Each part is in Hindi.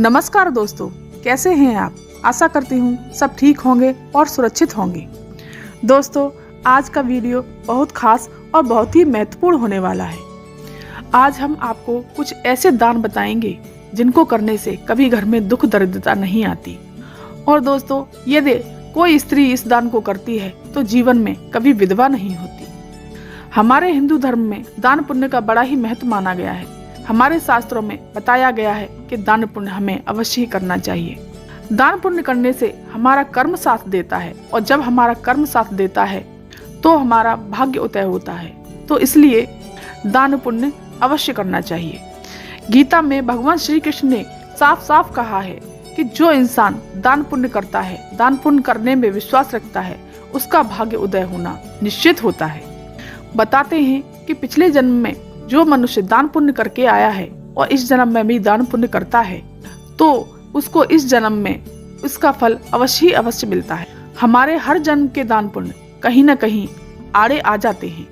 नमस्कार दोस्तों, कैसे हैं आप। आशा करती हूँ सब ठीक होंगे और सुरक्षित होंगे। दोस्तों, आज का वीडियो बहुत खास और बहुत ही महत्वपूर्ण होने वाला है। आज हम आपको कुछ ऐसे दान बताएंगे जिनको करने से कभी घर में दुख दरिद्रता नहीं आती। और दोस्तों, यदि कोई स्त्री इस दान को करती है तो जीवन में कभी विधवा नहीं होती। हमारे हिंदू धर्म में दान पुण्य का बड़ा ही महत्व माना गया है। हमारे शास्त्रों में बताया गया है कि दान पुण्य हमें अवश्य ही करना चाहिए। दान पुण्य करने से हमारा कर्म साथ देता है, और जब हमारा कर्म साथ देता है तो हमारा भाग्य उदय होता है। तो इसलिए दान पुण्य अवश्य करना चाहिए। गीता में भगवान श्री कृष्ण ने साफ साफ कहा है कि जो इंसान दान पुण्य करता है, दान पुण्य करने में विश्वास रखता है, उसका भाग्य उदय होना निश्चित होता है। बताते हैं कि पिछले जन्म में जो मनुष्य दान पुण्य करके आया है और इस जन्म में भी दान पुण्य करता है तो उसको इस जन्म में उसका फल अवश्य मिलता है। हमारे हर जन्म के दान पुण्य कहीं न कहीं आड़े आ जाते हैं।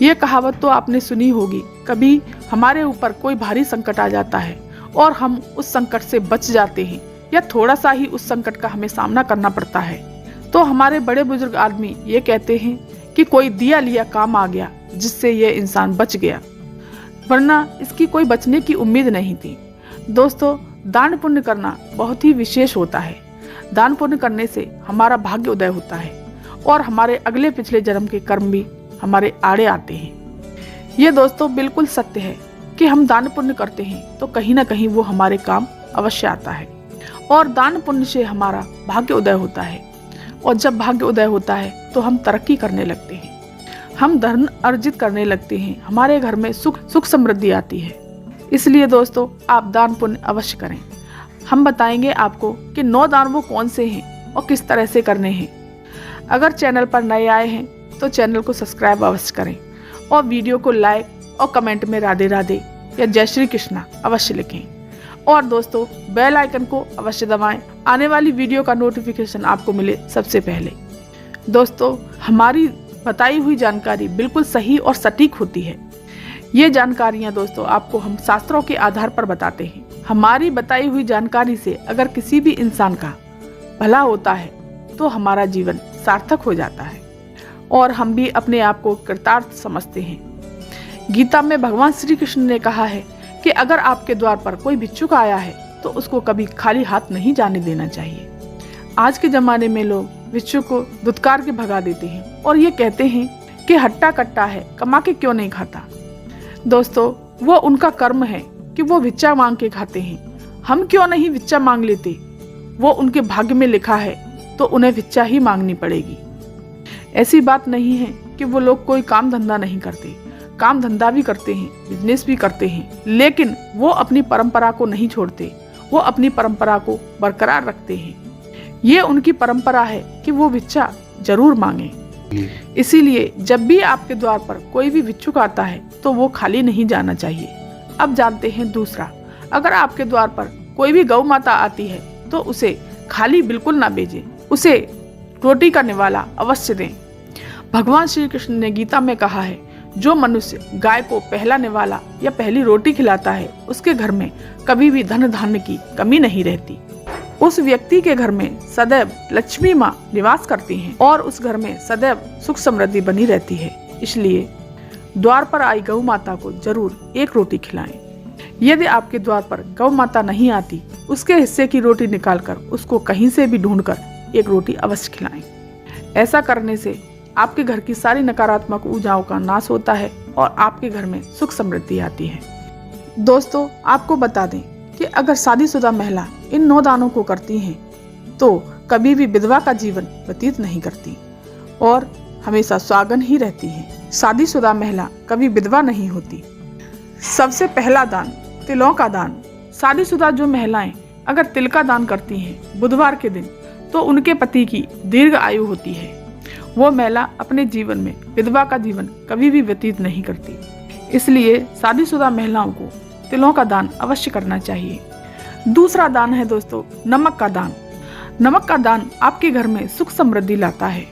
ये कहावत तो आपने सुनी होगी। कभी हमारे ऊपर कोई भारी संकट आ जाता है और हम उस संकट से बच जाते हैं, या थोड़ा सा ही उस संकट का हमें सामना करना पड़ता है, तो हमारे बड़े बुजुर्ग आदमी ये कहते हैं कि कोई दिया लिया काम आ गया जिससे ये इंसान बच गया, वरना इसकी कोई बचने की उम्मीद नहीं थी। दोस्तों, दान पुण्य करना बहुत ही विशेष होता है। दान पुण्य करने से हमारा भाग्य उदय होता है और हमारे अगले पिछले जन्म के कर्म भी हमारे आड़े आते हैं। ये दोस्तों बिल्कुल सत्य है कि हम दान पुण्य करते हैं तो कहीं ना कहीं वो हमारे काम अवश्य आता है, और दान पुण्य से हमारा भाग्य उदय होता है। और जब भाग्य उदय होता है तो हम तरक्की करने लगते हैं, हम धन अर्जित करने लगते हैं, हमारे घर में सुख समृद्धि आती है। इसलिए दोस्तों, आप दान पुण्य अवश्य करें। हम बताएंगे आपको कि 9 दान वो कौन से हैं और किस तरह से करने हैं। अगर चैनल पर नए आए हैं तो चैनल को सब्सक्राइब अवश्य करें और वीडियो को लाइक और कमेंट में राधे राधे या जय श्री कृष्णा अवश्य लिखें। और दोस्तों, बेल आइकन को अवश्य दबाएं, आने वाली वीडियो का नोटिफिकेशन आपको मिले सबसे पहले। दोस्तों, हमारी बताई हुई जानकारी बिल्कुल सही और सटीक होती है। ये जानकारियाँ दोस्तों आपको हम शास्त्रों के आधार पर बताते हैं। हमारी बताई हुई जानकारी से अगर किसी भी इंसान का भला होता है तो हमारा जीवन सार्थक हो जाता है और हम भी अपने आप को कृतार्थ समझते हैं। गीता में भगवान श्री कृष्ण ने कहा है कि अगर आपके द्वार पर कोई भिक्षुक आया है तो उसको कभी खाली हाथ नहीं जाने देना चाहिए। आज के जमाने में लोग भिक्षुक को धुतकार के भगा देते हैं और ये कहते हैं कि हट्टा कट्टा है, कमा के क्यों नहीं खाता। दोस्तों, वो उनका कर्म है कि वो भिक्षा मांग के खाते हैं। हम क्यों नहीं भिक्षा मांग लेते? वो उनके भाग्य में लिखा है तो उन्हें भिक्षा ही मांगनी पड़ेगी। ऐसी बात नहीं है कि वो लोग कोई काम धंधा नहीं करते। काम धंधा भी करते हैं, बिजनेस भी करते हैं, लेकिन वो अपनी परंपरा को नहीं छोड़ते। वो अपनी परंपरा को बरकरार रखते हैं। ये उनकी परंपरा है कि वो भिक्षा जरूर मांगे। इसीलिए जब भी आपके द्वार पर कोई भी भिक्षुक आता है तो वो खाली नहीं जाना चाहिए। अब जानते हैं दूसरा, अगर आपके द्वार पर कोई भी गौ माता आती है तो उसे खाली बिल्कुल ना भेजें, उसे रोटी का निवाला अवश्य दें। भगवान श्री कृष्ण ने गीता में कहा है, जो मनुष्य गाय को पहला निवाला या पहली रोटी खिलाता है उसके घर में कभी भी धन धान्य की कमी नहीं रहती। उस व्यक्ति के घर में सदैव लक्ष्मी माँ निवास करती हैं और उस घर में सदैव सुख समृद्धि बनी रहती है। इसलिए द्वार पर आई गौ माता को जरूर एक रोटी खिलाएं। यदि आपके द्वार पर गौ माता नहीं आती, उसके हिस्से की रोटी निकालकर उसको कहीं से भी ढूंढकर एक रोटी अवश्य खिलाएं। ऐसा करने से आपके घर की सारी नकारात्मक ऊर्जाओं का नाश होता है और आपके घर में सुख समृद्धि आती है। दोस्तों, आपको बता दें कि अगर शादीशुदा महिला इन 9 दानों को करती हैं तो कभी भी विधवा का जीवन व्यतीत नहीं करती और हमेशा सुहागन ही रहती है। शादीशुदा महिला कभी विधवा नहीं होती। सबसे पहला दान, तिलों का दान। शादीशुदा जो महिलाएं अगर तिल का दान करती हैं बुधवार के दिन तो उनके पति की दीर्घ आयु होती है। वो महिला अपने जीवन में विधवा का जीवन कभी भी व्यतीत नहीं करती। इसलिए शादीशुदा महिलाओं को तिलों का दान अवश्य करना चाहिए। दूसरा दान है दोस्तों नमक का दान। नमक का दान आपके घर में सुख समृद्धि लाता है।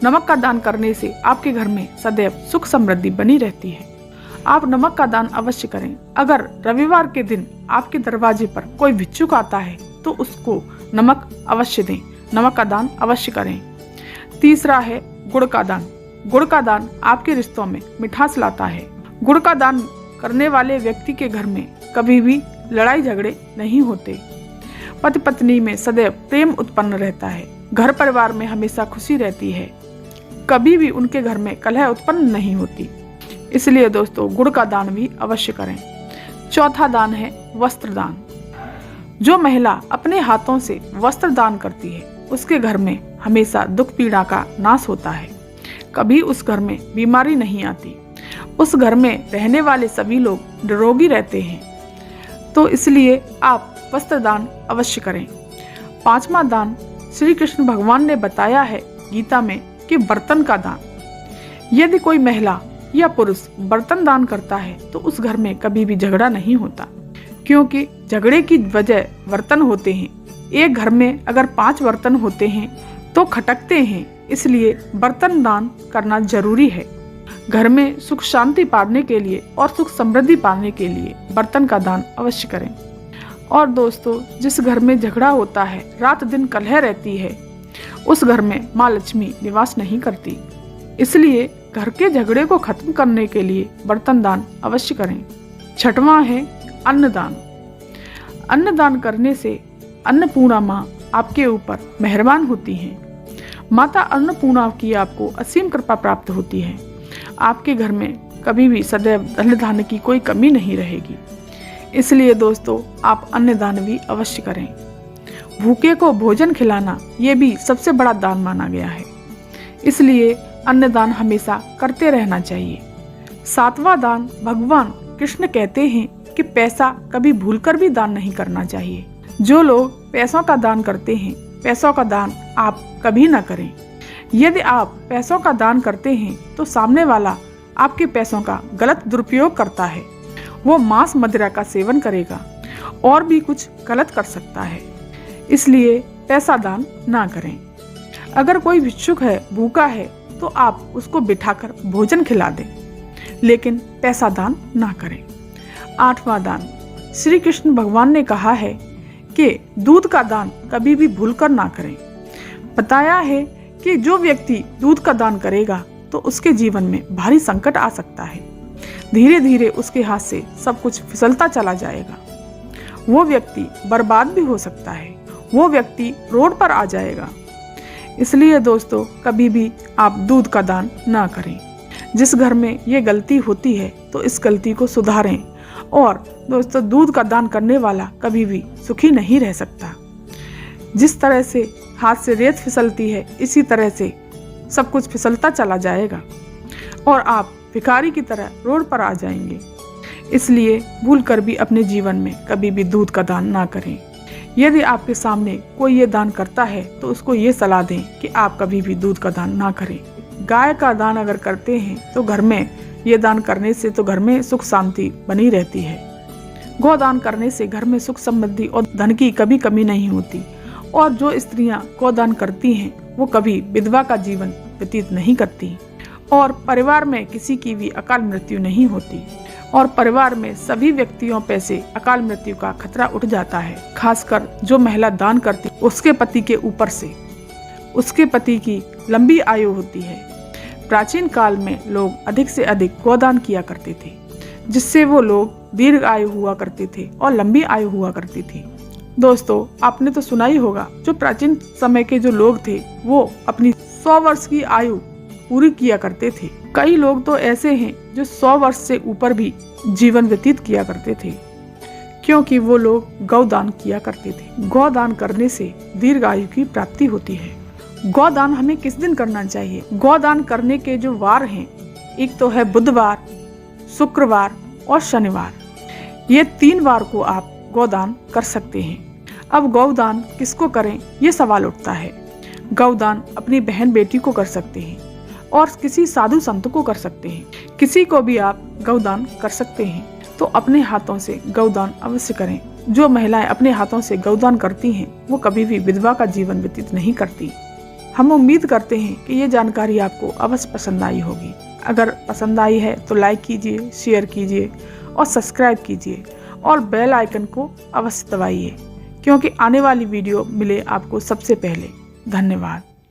नमक का दान करने से आपके घर में सदैव सुख समृद्धि बनी रहती है। आप नमक का दान अवश्य करें। अगर रविवार के दिन आपके दरवाजे पर कोई भिक्षुक आता है तो उसको नमक अवश्य दें, नमक का दान अवश्य करें। तीसरा है गुड़ का दान। गुड़ का दान आपके रिश्तों में मिठास लाता है। गुड़ का दान करने वाले व्यक्ति के घर में कभी भी लड़ाई झगड़े नहीं होते। पति पत्नी में सदैव प्रेम उत्पन्न रहता है। घर परिवार में हमेशा खुशी रहती है। कभी भी उनके घर में कलह उत्पन्न नहीं होती। इसलिए दोस्तों गुड़ का दान भी अवश्य करें। चौथा दान है वस्त्र दान। जो महिला अपने हाथों से वस्त्र दान करती है उसके घर में हमेशा दुख पीड़ा का नाश होता है। कभी उस घर में बीमारी नहीं आती। उस घर में रहने वाले सभी लोग निरोगी रहते हैं। तो इसलिए आप वस्त्र दान अवश्य करें। पांचवा दान श्री कृष्ण भगवान ने बताया है गीता में कि बर्तन का दान। यदि कोई महिला या पुरुष बर्तन दान करता है तो उस घर में कभी भी झगड़ा नहीं होता, क्योंकि झगड़े की वजह बर्तन होते हैं। एक घर में अगर 5 बर्तन होते हैं तो खटकते हैं। इसलिए बर्तन दान करना जरूरी है। घर में सुख शांति पाने के लिए और सुख समृद्धि पाने के लिए बर्तन का दान अवश्य करें। और दोस्तों जिस घर में झगड़ा होता है, रात दिन कलह रहती है, उस घर में माँ लक्ष्मी निवास नहीं करती। इसलिए घर के झगड़े को खत्म करने के लिए बर्तन दान अवश्य करें। छठवां है अन्नदान। अन्नदान करने से अन्नपूर्णा माँ आपके ऊपर मेहरबान होती हैं। माता अन्नपूर्णा की आपको असीम कृपा प्राप्त होती है। आपके घर में कभी भी सदैव धन धान्य की कोई कमी नहीं रहेगी। इसलिए दोस्तों आप अन्नदान भी अवश्य करें। भूखे को भोजन खिलाना ये भी सबसे बड़ा दान माना गया है। इसलिए अन्नदान हमेशा करते रहना चाहिए। सातवां दान भगवान कृष्ण कहते हैं कि पैसा कभी भूलकर भी दान नहीं करना चाहिए। जो लोग पैसों का दान करते हैं, पैसों का दान आप कभी ना करें। यदि आप पैसों का दान करते हैं तो सामने वाला आपके पैसों का गलत दुरुपयोग करता है। वो मांस मदिरा का सेवन करेगा और भी कुछ गलत कर सकता है। इसलिए पैसा दान ना करें। अगर कोई भिक्षुक है, भूखा है, तो आप उसको बिठाकर भोजन खिला दें, लेकिन पैसा दान ना करें। आठवां दान श्री कृष्ण भगवान ने कहा है कि दूध का दान कभी भी भूलकर ना करें। बताया है कि जो व्यक्ति दूध का दान करेगा तो उसके जीवन में भारी संकट आ सकता है। धीरे धीरे उसके हाथ से सब कुछ फिसलता चला जाएगा। वो व्यक्ति बर्बाद भी हो सकता है। वो व्यक्ति रोड पर आ जाएगा। इसलिए दोस्तों कभी भी आप दूध का दान ना करें। जिस घर में ये गलती होती है तो इस गलती को सुधारें। और दोस्तों दूध का दान करने वाला कभी भी सुखी नहीं रह सकता। जिस तरह से हाथ से रेत फिसलती है, इसी तरह से सब कुछ फिसलता चला जाएगा और आप भिखारी की तरह रोड पर आ जाएंगे। इसलिए भूलकर भी अपने जीवन में कभी भी दूध का दान ना करें। यदि आपके सामने कोई ये दान करता है तो उसको ये सलाह दें कि आप कभी भी दूध का दान ना करें। गाय का दान अगर करते हैं तो घर में ये दान करने से तो घर में सुख शांति बनी रहती है। गोदान करने से घर में सुख समृद्धि और धन की कभी कमी नहीं होती। और जो स्त्रियां गोदान करती हैं वो कभी विधवा का जीवन व्यतीत नहीं करती। और परिवार में किसी की भी अकाल मृत्यु नहीं होती। और परिवार में सभी व्यक्तियों पे से अकाल मृत्यु का खतरा उठ जाता है। खासकर जो महिला दान करती उसके पति के ऊपर से उसके पति की लंबी आयु होती है। प्राचीन काल में लोग अधिक से अधिक गोदान किया करते थे, जिससे वो लोग दीर्घ आयु हुआ करते थे और लंबी आयु हुआ करती थी। दोस्तों आपने तो सुना ही होगा, जो प्राचीन समय के जो लोग थे वो अपनी 100 वर्ष की आयु पूरी किया करते थे। कई लोग तो ऐसे हैं जो 100 वर्ष से ऊपर भी जीवन व्यतीत किया करते थे, क्योंकि वो लोग गौदान किया करते थे। गौदान करने से दीर्घ आयु की प्राप्ति होती है। गौदान हमें किस दिन करना चाहिए? गौदान करने के जो वार हैं, एक तो है बुधवार, शुक्रवार और शनिवार। ये 3 वार को आप गौदान कर सकते हैं। अब गौदान किसको करें, ये सवाल उठता है। गौदान अपनी बहन बेटी को कर सकते हैं और किसी साधु संत को कर सकते हैं। किसी को भी आप गौदान कर सकते हैं। तो अपने हाथों से गौदान अवश्य करें। जो महिलाएं अपने हाथों से गौदान करती हैं वो कभी भी विधवा का जीवन व्यतीत नहीं करती। हम उम्मीद करते हैं कि ये जानकारी आपको अवश्य पसंद आई होगी। अगर पसंद आई है तो लाइक कीजिए, शेयर कीजिए और सब्सक्राइब कीजिए और बेल आइकन को अवश्य दबाइए, क्योंकि आने वाली वीडियो मिले आपको सबसे पहले। धन्यवाद।